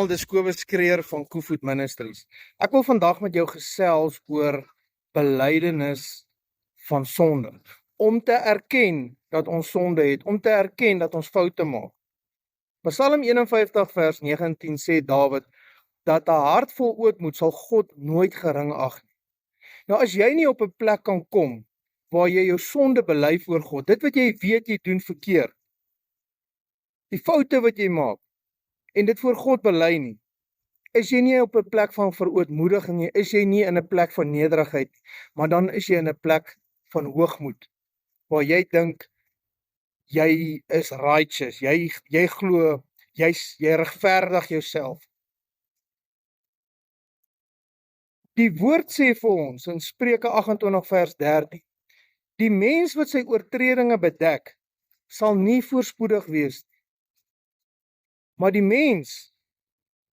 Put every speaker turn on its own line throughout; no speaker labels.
almal, dis Kobus Kreer van Koevoet Ministries. Ek wil vandag met jou gesels oor belydenis van sonde. Om te erken dat ons sonde het, om te erken dat ons foute maak. Psalm 51 vers 19 sê Dawid, dat 'n hart vol ootmoed sal God nooit gering ag nie. Nou as jy nie op 'n plek kan kom, waar jy jou sonde bely voor God, dit wat jy weet jy doen verkeerd, die foute wat jy maak, en dit voor God bely nie, is jy nie op 'n plek van verootmoediging nie, is jy nie in 'n plek van nederigheid, maar dan is jy in 'n plek van hoogmoed, waar jy dink, jy is righteous, jy glo, jy regverdig jouself. Die woord sê vir ons in Spreuke 28 vers 13, die mens wat sy oortredinge bedek, sal nie voorspoedig wees nie. Maar die mens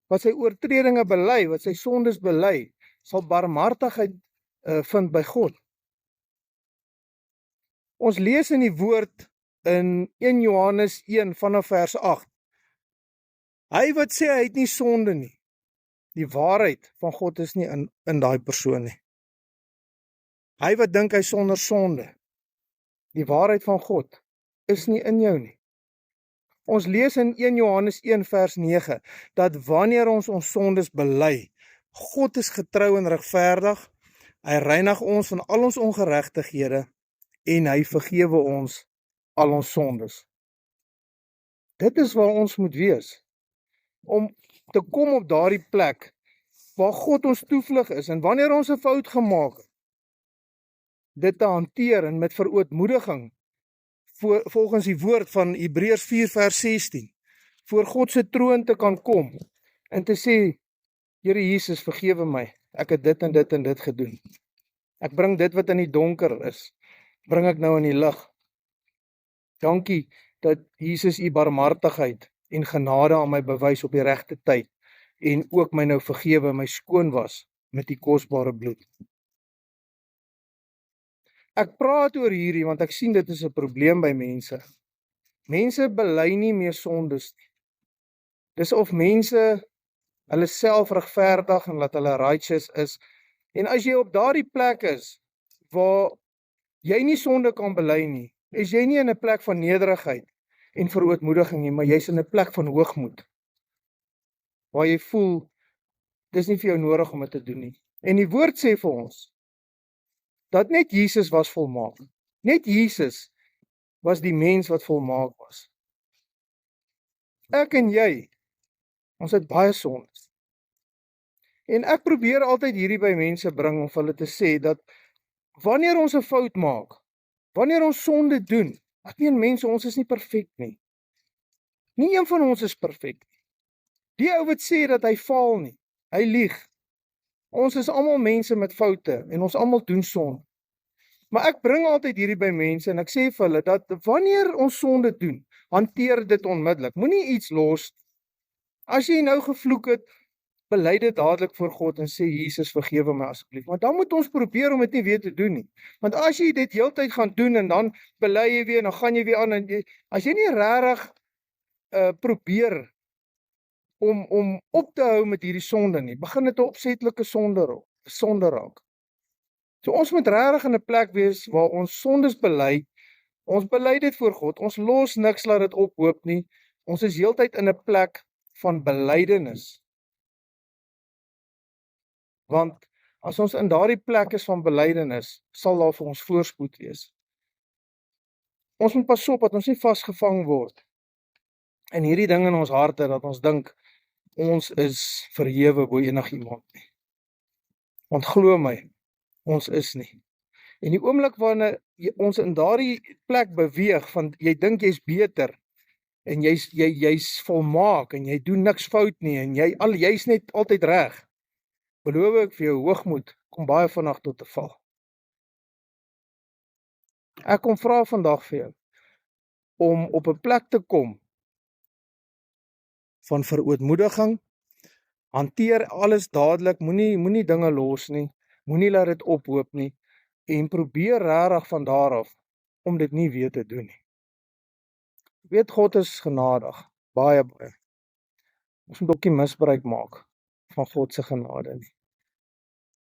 wat sy oortredinge bely, wat sy sondes bely, sal barmhartigheid vind by God. Ons lees in die woord in 1 Johannes 1 vanaf vers 8. Hy wat sê hy het nie sonde nie, die waarheid van God is nie in daai persoon nie. Hy wat dink hy sonder sonde, die waarheid van God is nie in jou nie. Ons lees in 1 Johannes 1 vers 9, dat wanneer ons sondes bely, God is getrou en regverdig, hy reinig ons van al ons ongeregtighede, en hy vergewe ons al ons sondes. Dit is waar ons moet wees, om te kom op daardie plek, waar God ons toevlug is, en wanneer ons 'n fout gemaak het, dit te hanteer en met verootmoediging, volgens die woord van Hebreërs 4 vers 16, voor God se troon te kan kom, en te sê, Here Jesus, vergewe my, ek het dit en dit en dit gedoen. Ek bring dit wat in die donker is, bring ek nou in die lig. Dankie dat Jesus u barmhartigheid en genade aan my bewys op die regte tyd, en ook my nou vergewe, my skoon was met die kosbare bloed. Ek praat oor hierdie, want ek sien dit is 'n probleem by mense. Mense bely nie meer sondes nie. Dis of mense hulle self regverdig en dat hulle righteous is. En as jy op daardie plek is, waar jy nie sonde kan bely nie, is jy nie in 'n plek van nederigheid en verootmoediging nie, maar jy's in 'n plek van hoogmoed, waar jy voel, dis nie vir jou nodig om dit te doen nie. En die woord sê vir ons, dat net Jesus was volmaak. Net Jesus was die mens wat volmaak was. Ek en jy, ons het baie sondes. En ek probeer altyd hierdie by mense bring, om hulle te sê, dat wanneer ons 'n fout maak, wanneer ons sonde doen, ek meen mense, ons is nie perfek nie. Nie een van ons is perfek nie. Die ou wat sê dat hy faal nie, hy lieg. Ons is almal mense met foute, en ons almal doen sonde. Maar ek bring altyd hierdie by mense, en ek sê vir hulle, dat wanneer ons sonde doen, hanteer dit onmiddellik, moenie iets los. As jy nou gevloek het, bely dit dadelik voor God, en sê, Jesus vergewe my asseblief. Maar dan moet ons probeer om dit nie weer te doen nie. Want as jy dit heeltyd gaan doen, en dan bely jy weer, en dan gaan jy weer aan, en as jy nie regtig probeer om op te hou met hierdie sonde nie, begin dit 'n opsetlike sonde raak. So ons moet regtig in 'n plek wees waar ons sondes bely, ons bely dit voor God, ons los niks, laat dit ophoop nie, ons is heeltyd in 'n plek van belydenis. Want as ons in daardie plek is van belydenis, sal daar vir ons voorspoed wees. Ons moet pas op dat ons nie vasgevang word in hierdie ding in ons harte, dat ons dink, ons is verhewe bo enigiemand nie. Want glo my, ons is nie. En die oomblik wanneer ons in daardie plek beweeg, van jy dink jy's beter, en jy's volmaak, en jy doen niks fout nie, en jy's net altyd reg, beloof ek vir jou, hoogmoed kom baie vinnig tot 'n val. Ek kom vra vandag vir jou, om op 'n plek te kom, van verootmoediging, hanteer alles dadelik, moenie dinge los nie, moenie laat dit ophoop nie, en probeer regtig van daar af, om dit nie weer te doen nie. Weet, God is genadig, baie. Ons moet ook nie misbruik maak van God se genade nie.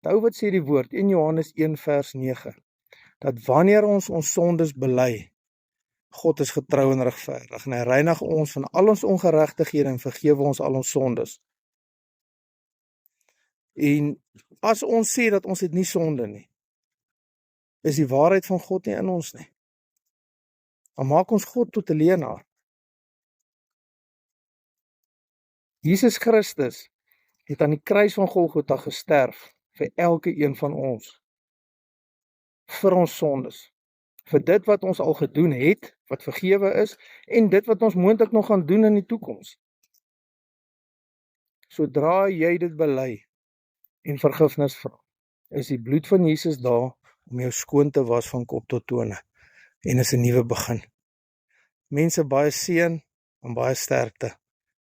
Nou wat sê die woord, 1 Johannes 1 vers 9, dat wanneer ons sondes bely, God is getrou en regverdig, en hy reinig ons van al ons ongeregtighede en vergewe ons al ons sondes. En as ons sê dat ons het nie sonde nie, is die waarheid van God nie in ons nie. Dan maak ons God tot 'n leienaar. Jesus Christus het aan die kruis van Golgotha gesterf vir elke een van ons. Vir ons sondes. Vir dit wat ons al gedoen het, wat vergewe is, en dit wat ons moontlik nog gaan doen in die toekoms. Sodra jy dit bely en vergifnis vra, is die bloed van Jesus daar om jou skoon te was van kop tot tone, en is 'n nuwe begin. Mense, baie seën en baie sterkte.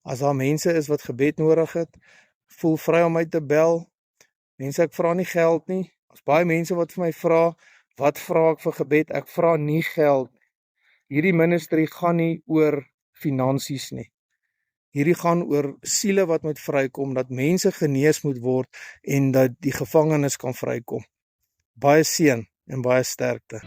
As daar mense is wat gebed nodig het, voel vry om my te bel. Mense, ek vra nie geld nie. As baie mense wat vir my vra, wat vra ek vir gebed? Ek vra nie geld. Hierdie ministry gaan nie oor finansies nie. Hierdie gaan oor siele wat moet vrykom, dat mense genees moet word en dat die gevangenes kan vrykom. Baie seën en baie sterkte.